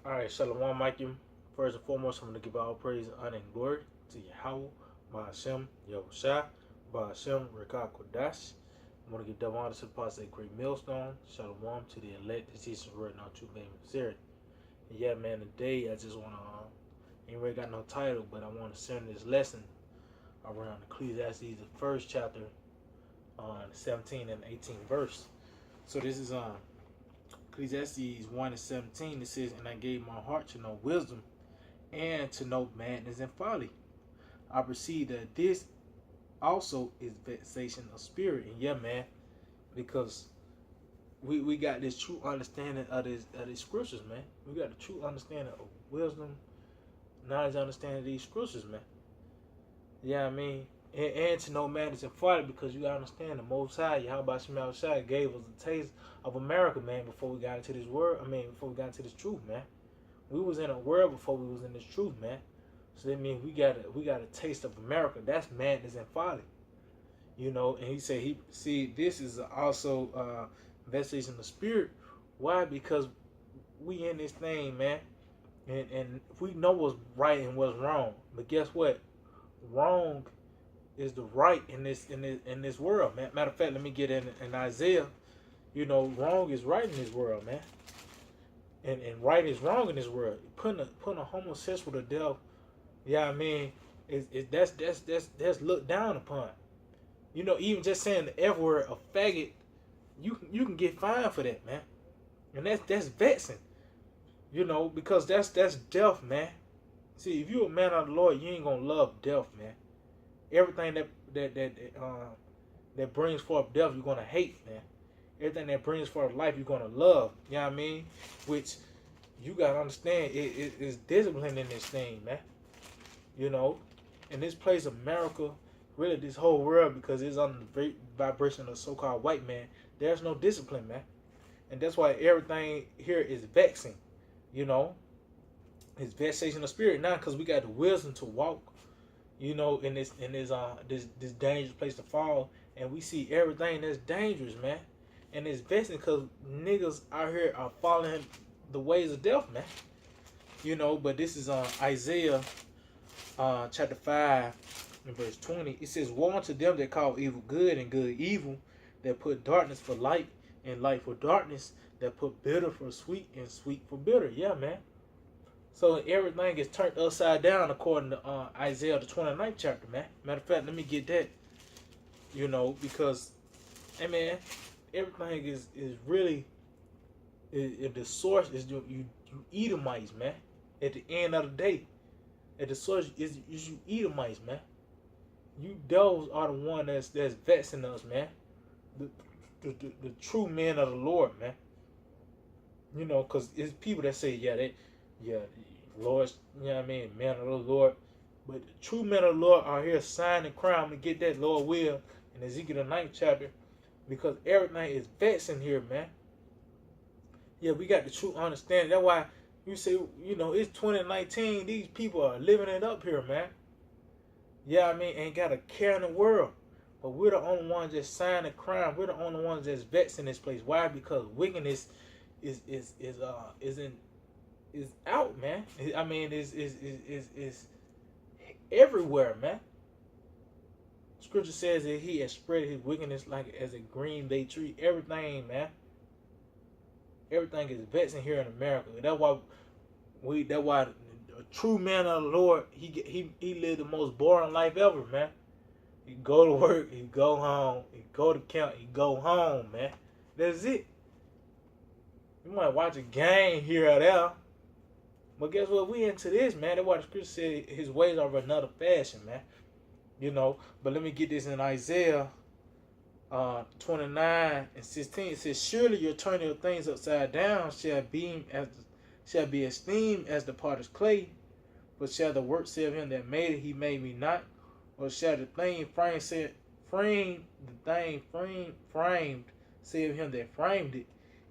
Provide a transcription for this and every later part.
All right, Shalom, Mikey. First and foremost, I'm going to give all praise, honor, and glory to Yahweh, Ba'ashem, Yahushua, Ba'ashem, Rekah Kodash. I'm going to give double honor to the pastor of Great Millstone. Shalom to the elect, the teachers, word, and all true name of sincerity. And yeah, man, today I just want to, ain't really got no title, but I want to send this lesson around Ecclesiastes, the first chapter, on 17 and 18 verse. So this is Ecclesiastes 1 and 17, it says, "And I gave my heart to know wisdom, and to know madness and folly. I perceive that this also is vexation of spirit." And yeah, man, because we got this true understanding of these scriptures, man. We got the true understanding of wisdom, knowledge, understanding of these scriptures, man. Yeah, I mean, and to know madness and folly, because you gotta understand the Most High, Yahweh Shema Shai, gave us a taste of America, man, before we got into this world. Before we got into this truth, man. We was in a world before we was in this truth, man. So that means we got a taste of America. That's madness and folly, you know. And he said this is also vexation of the spirit. Why? Because we in this thing, man, and we know what's right and what's wrong. But guess what? Wrong is the right in this world, man. Matter of fact, let me get in Isaiah. You know, wrong is right in this world, man. And right is wrong in this world. Putting a homosexual to death, yeah, I mean, that's looked down upon. You know, even just saying the F word, a faggot, you can get fined for that, man. And that's vexing. You know, because that's death, man. See, if you're a man of the Lord, you ain't gonna love death, man. Everything that brings forth death, you're gonna hate, man. Everything that brings forth life, you're gonna love. You know what I mean? Which you gotta understand, it is discipline in this thing, man. You know, in this place, America, really this whole world, because it's under the vibration of so-called white man. There's no discipline, man, and that's why everything here is vexing. You know, it's vexation of spirit now, because we got the wisdom to walk, you know, in this dangerous place to fall, and we see everything that's dangerous, man. And it's vexing because niggas out here are following the ways of death, man. You know, but this is Isaiah chapter 5 and verse 20. It says, "Woe unto them that call evil good and good evil, that put darkness for light and light for darkness, that put bitter for sweet and sweet for bitter." Yeah, man. So everything is turned upside down according to Isaiah the 29th chapter, man. Matter of fact, let me get that. You know, because, hey, man, everything is really, the source is you Edomites, man. At the end of the day, at the source is you Edomites, man. You devils are the one that's vexing us, man. The true men of the Lord, man. You know, because it's people that say, Lord, you know what I mean, men of the Lord. But the true men of the Lord are here signing crown to get that Lord will in Ezekiel the 9th chapter, because everything is vexing here, man. Yeah, we got the true understanding. That's why you say, you know, it's 2019. These people are living it up here, man. Yeah, I mean, ain't got a care in the world. But we're the only ones that signing crime. We're the only ones that's vexing this place. Why? Because wickedness is out, man. I mean, is everywhere, man. Scripture says that he has spread his wickedness like as a green bay tree. Everything, man. Everything is vexing here in America. That's why a true man of the Lord, he lived the most boring life ever, man. He go to work, he go home, he go to camp, he go home, man. That's it. You might watch a game here or there. But guess what? We into this, man. That's why the scripture said his ways are of another fashion, man. You know, but let me get this in Isaiah 29 and 16. It says, "Surely your turning of things upside down shall be esteemed as the potter's clay, but shall the work say of him that made it, he made me not? Or shall the thing framed say of him that framed it,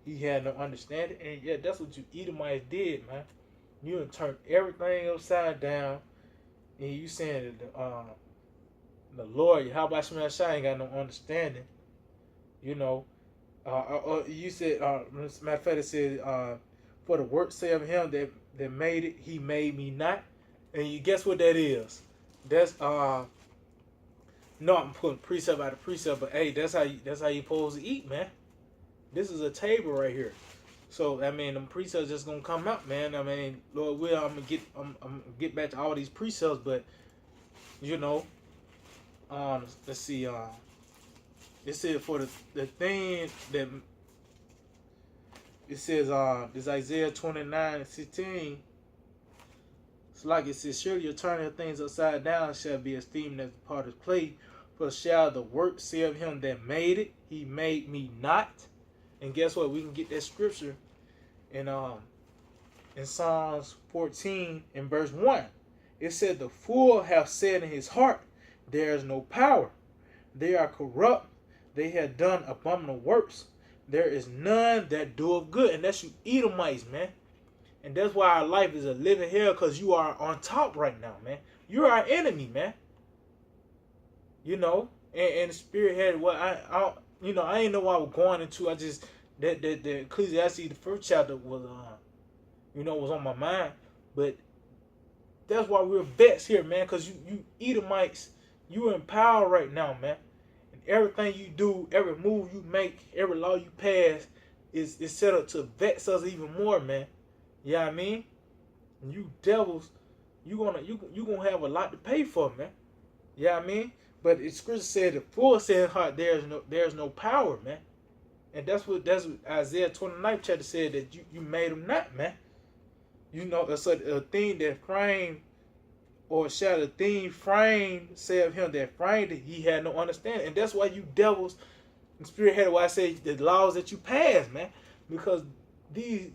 he had no understanding?" And yeah, that's what you Edomites did, man. You done turned everything upside down, and you saying that the Lord, how about Shema Shai ain't got no understanding? You know, you said, matter of fact, it said, For the work say of him that made it, he made me not. And you guess what that is? That's no, I'm putting precept out of precept, but hey, that's how you supposed to eat, man. This is a table right here. So I mean, them precepts just gonna come out, man. I mean, Lord will, I'm gonna get back to all these precepts, but you know, let's see, it said for the thing that it says, this Isaiah 29:16. It's like it says, surely your turning of things upside down shall be esteemed as a part of clay. For shall the work say of him that made it, he made me not. And guess what? We can get that scripture in Psalms 14 and verse 1. It said, the fool hath said in his heart, there is no power. They are corrupt. They have done abominable works. There is none that doeth good. And that's you Edomites, man. And that's why our life is a living hell, because you are on top right now, man. You're our enemy, man. You know, and the spirit had what I ain't know what I was going into. I just that the Ecclesiastes, the first chapter was was on my mind. But that's why we're vets here, man, because you Edomites, you in power right now, man. And everything you do, every move you make, every law you pass is set up to vex us even more, man. You know what I mean? And you devils, you gonna have a lot to pay for, man. You know what I mean? But the scripture said the fool said in heart there's no power, man. And that's what Isaiah 29th chapter said, that you made him not, man. You know, it's a thing that framed, or shall the thing framed say of him that framed it, he had no understanding. And that's why you devils and spirit headed, why I say the laws that you pass, man. Because these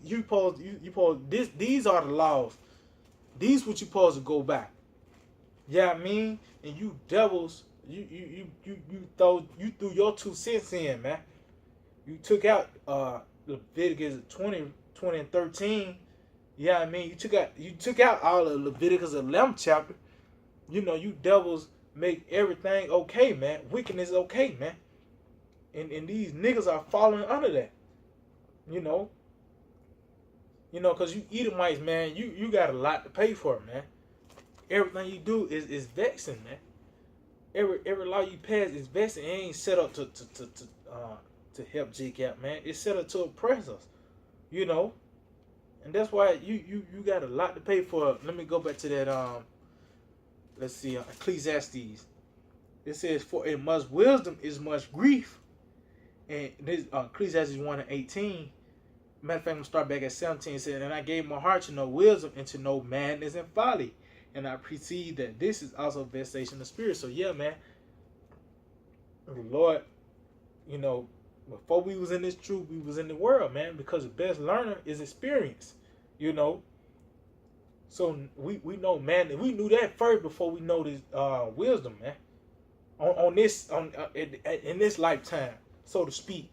these are the laws. These what you supposed to go by. Yeah, you know I mean? And you devils, you threw your 2 cents in, man. You took out Leviticus 20 and 13. Yeah, I mean, you took out all of Leviticus 11th chapter. You know, you devils make everything okay, man. Wickedness is okay, man. And these niggas are falling under that. You know, because you Edomites, man, you got a lot to pay for, man. Everything you do is vexing, man. Every law you pass is vexing. It ain't set up to help Jake out, man. It's set up to oppress us, you know. And that's why you got a lot to pay for. Let me go back to that. Let's see, Ecclesiastes. It says, for in much wisdom is much grief. And this Ecclesiastes 1:18. Matter of fact, I'm gonna start back at 17. It said, and I gave my heart to know wisdom and to know madness and folly. And I perceive that this is also vexation of spirit. So yeah, man. The Lord, before we was in this truth, we was in the world, man. Because the best learner is experience, So we know, man. We knew that first before we know this wisdom, man. In this lifetime, so to speak.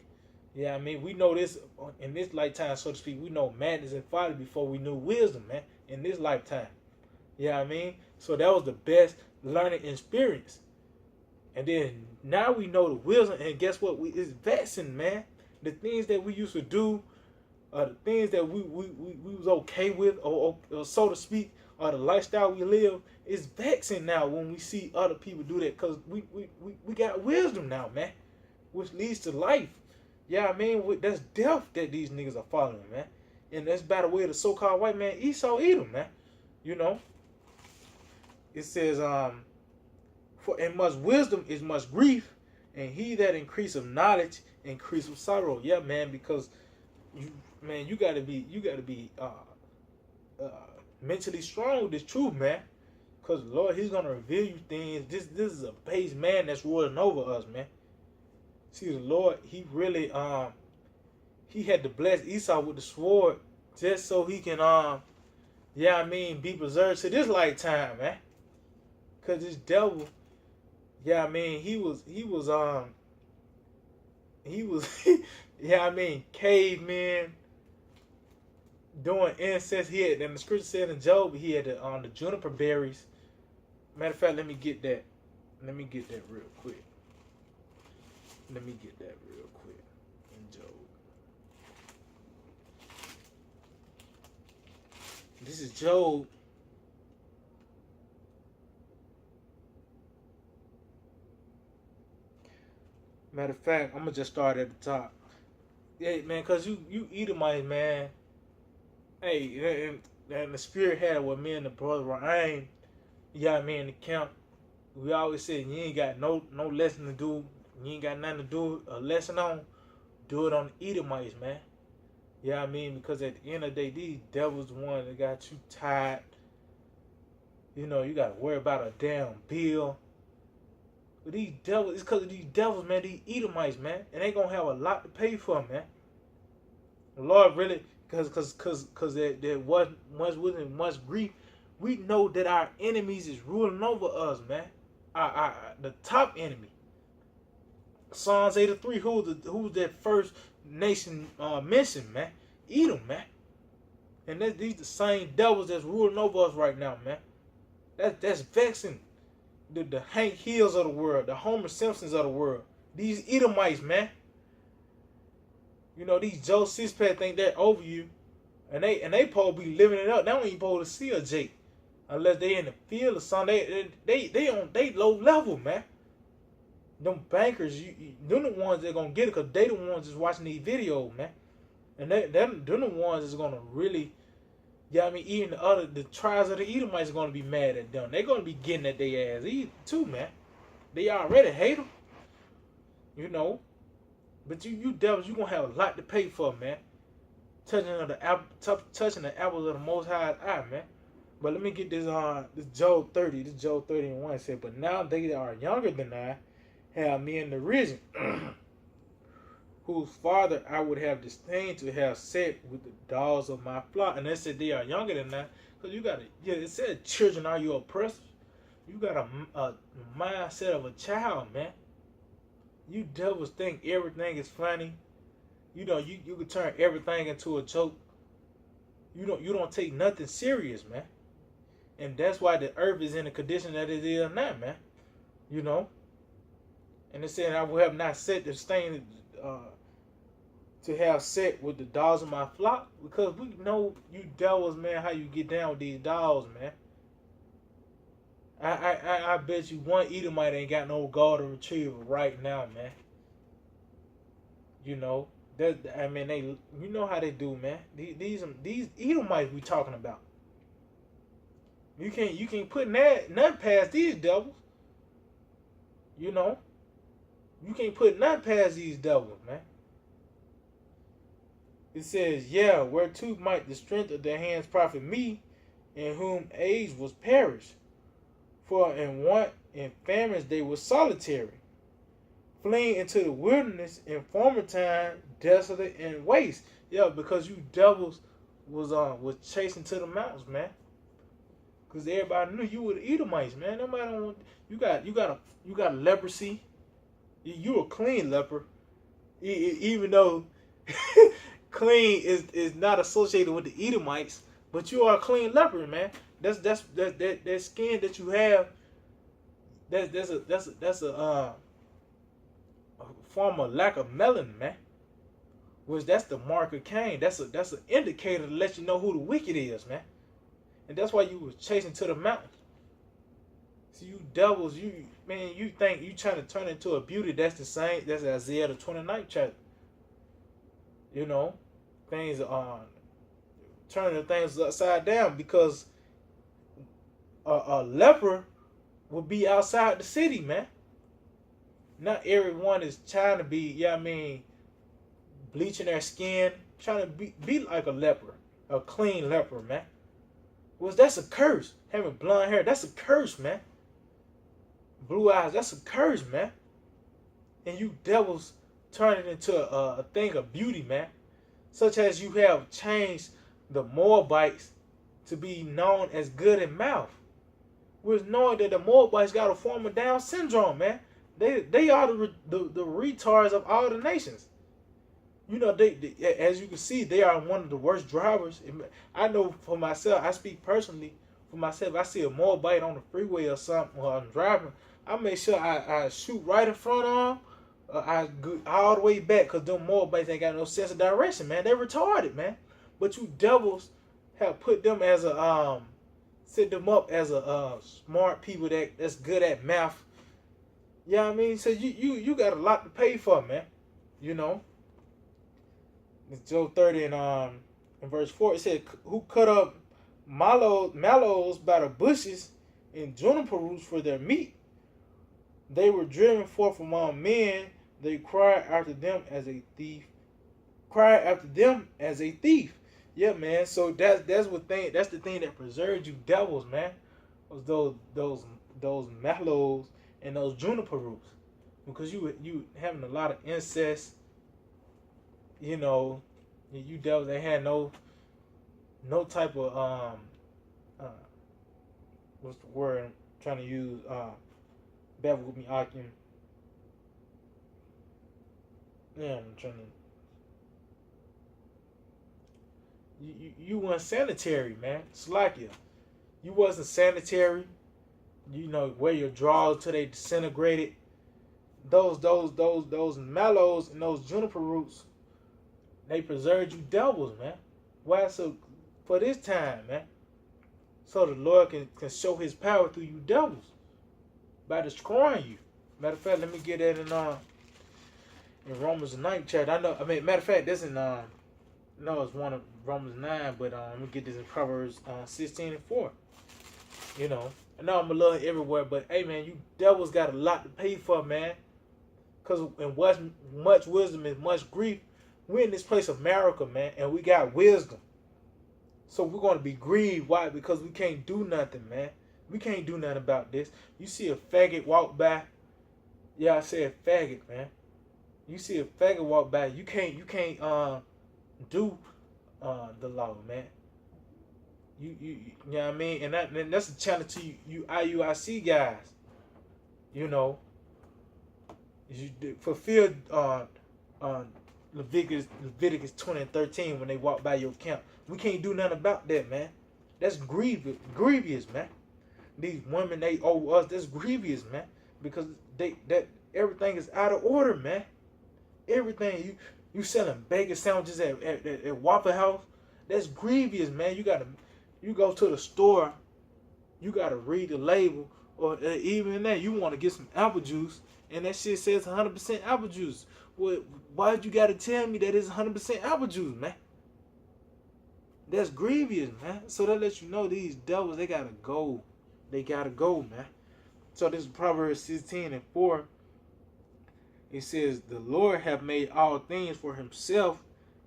Yeah, I mean, we know this in this lifetime, so to speak. We know madness and folly before we knew wisdom, man. In this lifetime. Yeah, I mean, so that was the best learning experience. And then now we know the wisdom, and guess what? It's vexing, man. The things that we used to do, the things that we was okay with, or so to speak, or the lifestyle we live, is vexing now when we see other people do that, because we got wisdom now, man, which leads to life. Yeah, I mean, that's death that these niggas are following, man. And that's by the way of the so-called white man, Esau Edom, man. It says, for in much wisdom is much grief, and he that increaseth knowledge increaseth sorrow. Yeah, man, because you gotta be mentally strong with this truth, man. Because Lord, He's gonna reveal you things. This is a base man that's ruling over us, man. See, the Lord, He really He had to bless Esau with the sword just so he can be preserved to this lifetime, man. Cause this devil, he was cavemen doing incest. He had, and the scripture said in Job, he had the juniper berries. Matter of fact, let me get that real quick. In Job. This is Job. Matter of fact, I'm gonna just start at the top. Yeah, man, cause you Edomites, man. Hey, and the spirit had with me and the brother Ryan. You got me in the camp. We always said you ain't got no lesson to do. You ain't got nothing to do a lesson on. Do it on the Edomites, man. Yeah, I mean, because at the end of the day, these devils the one that got you tired. You know, you got to worry about a damn bill. But these devils, it's because of these devils, man. These Edomites, man, and they gonna have a lot to pay for, man. The Lord really, because there was much grief. We know that our enemies is ruling over us, man. The top enemy. Psalms 83. Who was that first nation mentioned, man? Edom, man. And these the same devils that's ruling over us right now, man. That's vexing. The Hank Hills of the world, the Homer Simpsons of the world. These Edomites, man. You know, these Joe Sixpack think they're over you. And they supposed to be living it up. They don't even supposed to see a Jake. Unless they in the field or something. They low level, man. Them bankers, them the ones that gonna get it, because they the ones that's watching these videos, man. And them the ones that's gonna really, yeah, I mean, even the tribes of the Edomites are gonna be mad at them. They're gonna be getting at their ass too, man. They already hate them, you know. But you devils, you gonna have a lot to pay for, man. Touching the apples of the Most High's eye, man. But let me get this this Job 30. This Job 30 and 1 said, but now they that are younger than I have me in the region, whose father I would have disdained to have set with the dogs of my flock. And they said they are younger than that, because you got it said, children are your oppressors. You got a mindset of a child, man. You devils think everything is funny. You know, you can turn everything into a joke. You don't take nothing serious, man. And that's why the earth is in the condition that it is now, man. You know. And it said, I will have not set the stain to have set with the dogs of my flock. Because we know you devils, man, how you get down with these dogs, man. I bet you one Edomite ain't got no golden retriever right now, man. You know. I mean, you know how they do, man. These Edomites we talking about. You can't put nothing past these devils. You know. You can't put nothing past these devils, man. It says, yeah, whereto might the strength of their hands profit me, in whom age was perished. For in want and famines they were solitary, fleeing into the wilderness in former time, desolate and waste. Yeah, because you devils was chasing to the mountains, man. Because everybody knew you were the Edomites, man. Nobody don't. You got leprosy. You a clean leper, even though clean is not associated with the Edomites, but you are a clean leper, man. That skin that you have. That's a form of lack of melanin, man. Which that's the mark of Cain. That's an indicator to let you know who the wicked is, man. And that's why you was chasing to the mountains. See, you devils, you think you trying to turn into a beauty. That's the same. That's Isaiah the 29th chapter. You know, things are turning things upside down, because a leper will be outside the city, man. Not everyone is trying to be, bleaching their skin, trying to be like a leper, a clean leper, man. Well, that's a curse. Having blonde hair, that's a curse, man. Blue eyes, that's a curse, man. And you devils turn it into a thing of beauty, man. Such as you have changed the Moabites to be known as good in mouth. We're knowing that the Moabites got a form of Down syndrome, man. They are the retards of all the nations. You know, they as you can see, they are one of the worst drivers. I know for myself, I speak personally for myself. I see a Moabite on the freeway or something while I'm driving, I make sure I shoot right in front of them. I go all the way back, because them Moabites ain't got no sense of direction, man. They're retarded, man. But you devils have put them as a set them up as a smart people that's good at math. You know what I mean? So you got a lot to pay for, man. You know. It's Job 30 and in verse 4 it said, who cut up mallows by the bushes and juniper roots for their meat. They were driven forth among men. They cried after them as a thief. Cried after them as a thief. Yeah, man. So that's the thing that preserved you devils, man. Was those mallows and those juniper roots, because you having a lot of incest. You know, you devils, they had no type of what's the word I'm trying to use, bear with me, Akim. Yeah, I'm trying to. You weren't sanitary, man. Slakia. You wasn't sanitary. You know, wear your drawers till they disintegrated. Those mallows and those juniper roots, they preserved you devils, man. Why? So for this time, man. So the Lord can show his power through you devils by destroying you. Matter of fact, let me get that in Romans 9th chapter. Matter of fact, this in no, it's one of Romans 9, but let me get this in Proverbs 16 and 4. You know, I know I'm a little everywhere, but hey, man, you devils got a lot to pay for, man. Because in much wisdom and much grief, we're in this place of America, man, and we got wisdom. So we're going to be grieved. Why? Because we can't do nothing, man. We can't do nothing about this. You see a faggot walk by. Yeah, I said faggot, man. You see a faggot walk by. You can't do the law, man. You know what I mean? And that's a challenge to you IUIC guys. You know, you fulfill Leviticus 20 and 13 when they walk by your camp. We can't do nothing about that, man. That's grievous, man. These women, they owe us. That's grievous, man, because that everything is out of order, man. Everything you selling bacon sandwiches at Waffle House. That's grievous, man. You go to the store, you gotta read the label, or even that you want to get some apple juice, and that shit says 100% apple juice. Well, why'd you gotta tell me that it's 100% apple juice, man? That's grievous, man. So that lets you know these devils, they gotta go. They gotta go, man. So this is Proverbs 16 and 4. It says, the Lord have made all things for himself,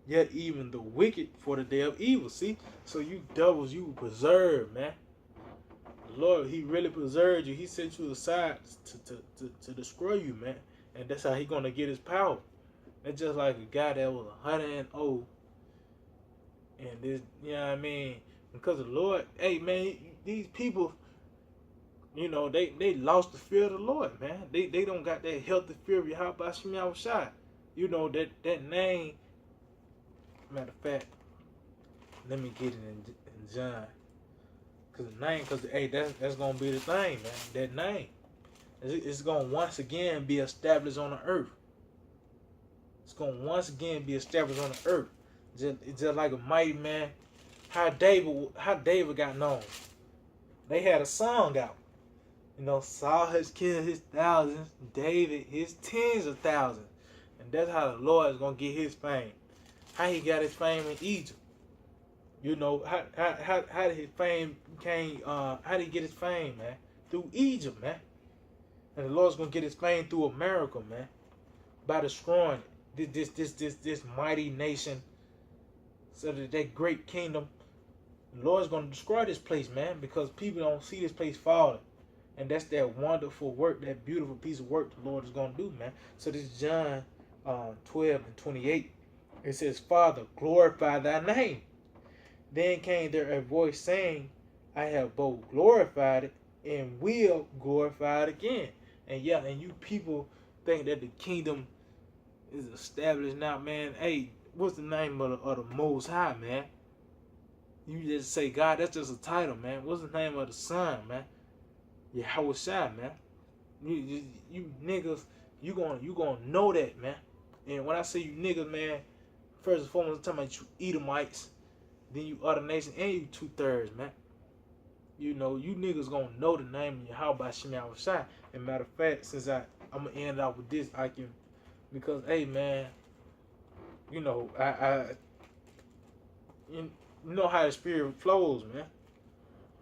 yet even the wicked for the day of evil. See? So you devils, you preserved, man. The Lord, he really preserved you. He set you aside to destroy you, man. And that's how he gonna get his power. That's just like a guy that was 100 and old. And this, you know what I mean? Because the Lord, hey, man, these people, you know, they lost the fear of the Lord, man. They don't got that healthy fear of Yahweh Hashem Yahushua. You know, that name, matter of fact, let me get it in John. Because hey, that's going to be the thing, man. That name. It's going to once again be established on the earth. It's going to once again be established on the earth. Just like a mighty man. How David got known. They had a song out. You know, Saul has killed his thousands, David his tens of thousands. And that's how the Lord is going to get his fame. How he got his fame in Egypt. You know, how did his fame came, how did he get his fame, man? Through Egypt, man. And the Lord's going to get his fame through America, man. By destroying it. This mighty nation. So that great kingdom. The Lord's going to destroy this place, man. Because people don't see this place falling. And that's that wonderful work, that beautiful piece of work the Lord is going to do, man. So this is John 12 and 28. It says, Father, glorify thy name. Then came there a voice saying, I have both glorified it and will glorify it again. And yeah, and you people think that the kingdom is established now, man. Hey, what's the name of the Most High, man? You just say God, that's just a title, man. What's the name of the Son, man? Yahweh Shai, man. You niggas, you gonna know that, man. And when I say you niggas, man, first and foremost, I'm talking about you Edomites. then you other nations, and you 2/3, man. You know, you niggas gonna know the name of Yahweh by Shem Yahushai. And matter of fact, since I'm gonna end off with this, I can, because hey man, you know, you know how the spirit flows, man.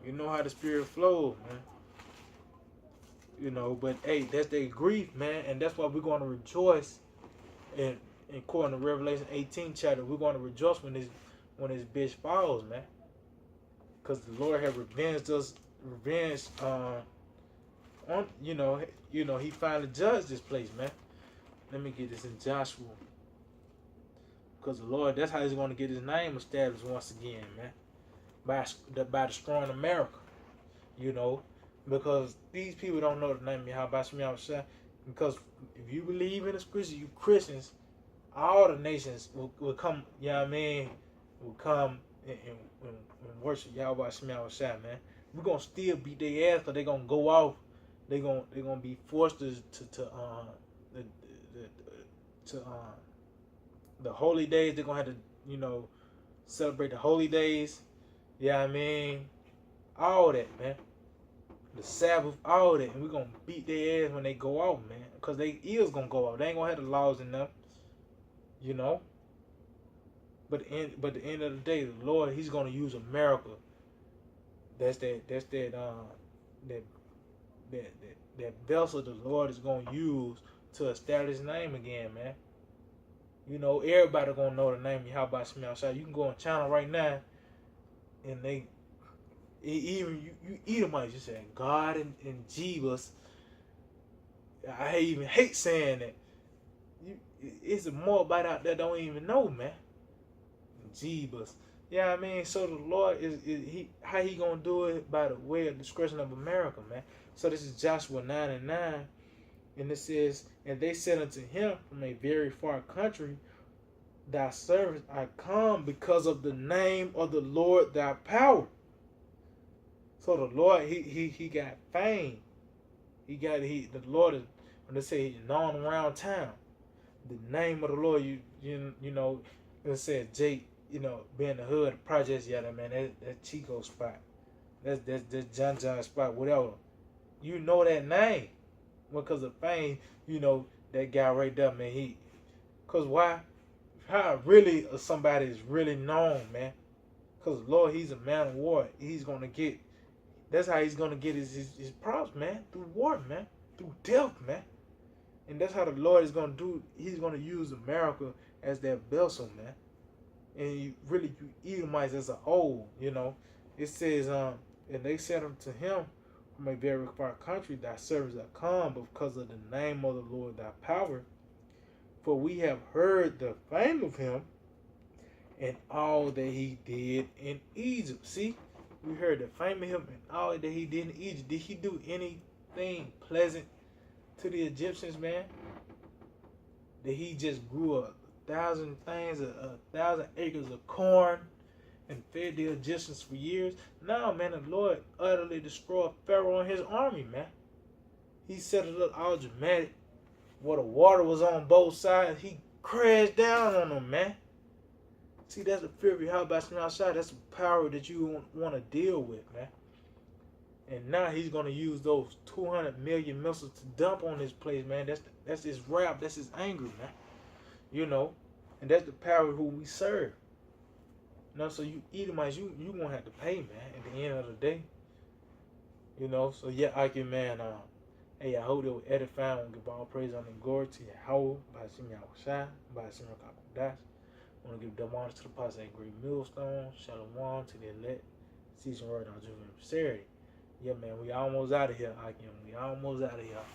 You know how the spirit flows, man. You know, but hey, that's their grief, man, and that's why we're gonna rejoice. And according to Revelation 18 chapter, we're gonna rejoice when this bitch falls, man. Cause the Lord have revenged us, on he finally judged this place, man. Let me get this in Joshua. Because the Lord, that's how he's going to get his name established once again, man. By destroying America, you know. Because these people don't know the name of Yahweh Shem Yahushua. Because if you believe in the scripture, you Christians, all the nations will come, you know what I mean, will come and worship Yahweh Shem Yahushua, man. We're going to still beat their ass because they're going to go off. They're gonna be forced to the holy days. They're gonna have to, you know, celebrate the holy days. Yeah, I mean, all that, man. The Sabbath, all that, and we're gonna beat their ass when they go out, man. Cause they is gonna go out. They ain't gonna have the laws enough, you know. But the end of the day, the Lord, He's gonna use America. That's that vessel the Lord is gonna use to establish His name again, man. You know, everybody gonna know the name of Yahweh Shem Yahushua. You can go on channel right now, and you Edomites, you say God and Jesus. I even hate saying that. It's a Moabite out there don't even know, man. Jesus. Yeah, I mean, so the Lord how he gonna do it? By the way of discretion of America, man. So this is Joshua 9:9, and it says, and they said unto him from a very far country, thy servants are come because of the name of the Lord thy power. So the Lord, he got fame. The Lord is, when they say he's known around town. The name of the Lord, you know, it says Jake, you know, being the hood, the projects, yeah, man, that Chico spot. That's John spot, whatever. You know that name. Because of fame, you know, that guy right there, man, because why? How really somebody is really known, man. Because Lord, he's a man of war. That's how he's going to get his props, man. Through war, man. Through death, man. And that's how the Lord is going to do. He's going to use America as that vessel, man. And you Edomites as a whole, you know. It says, and they said unto him from a very far country, thy servants are come because of the name of the Lord thy power. For we have heard the fame of him and all that he did in Egypt. See, we heard the fame of him and all that he did in Egypt. Did he do anything pleasant to the Egyptians, man? That he just grew 1,000 things, 1,000 acres of corn and fed the Egyptians for years? No, man, the Lord utterly destroyed Pharaoh and his army, man. He set it up all dramatic. Where the water was on both sides, he crashed down on them, man. See, that's the fury. How about Shem Yahushua? That's the power that you want to deal with, man. And now he's going to use those 200 million missiles to dump on this place, man. That's his wrath. That's his anger, man. You know, and that's the power who we serve. You know, so you Edomites, you going to have to pay, man, at the end of the day. You know, so yeah, I can, man, hey, I hope they will edify and give all praise and glory to Yahweh by Shem Yahushua, by Shem Yahushua. I want to give double honor to the apostle at Great Millstone, Shalom to the elect, season word on Juvenile Sincerity. Yeah, man, we almost out of here, Akim. We almost out of here.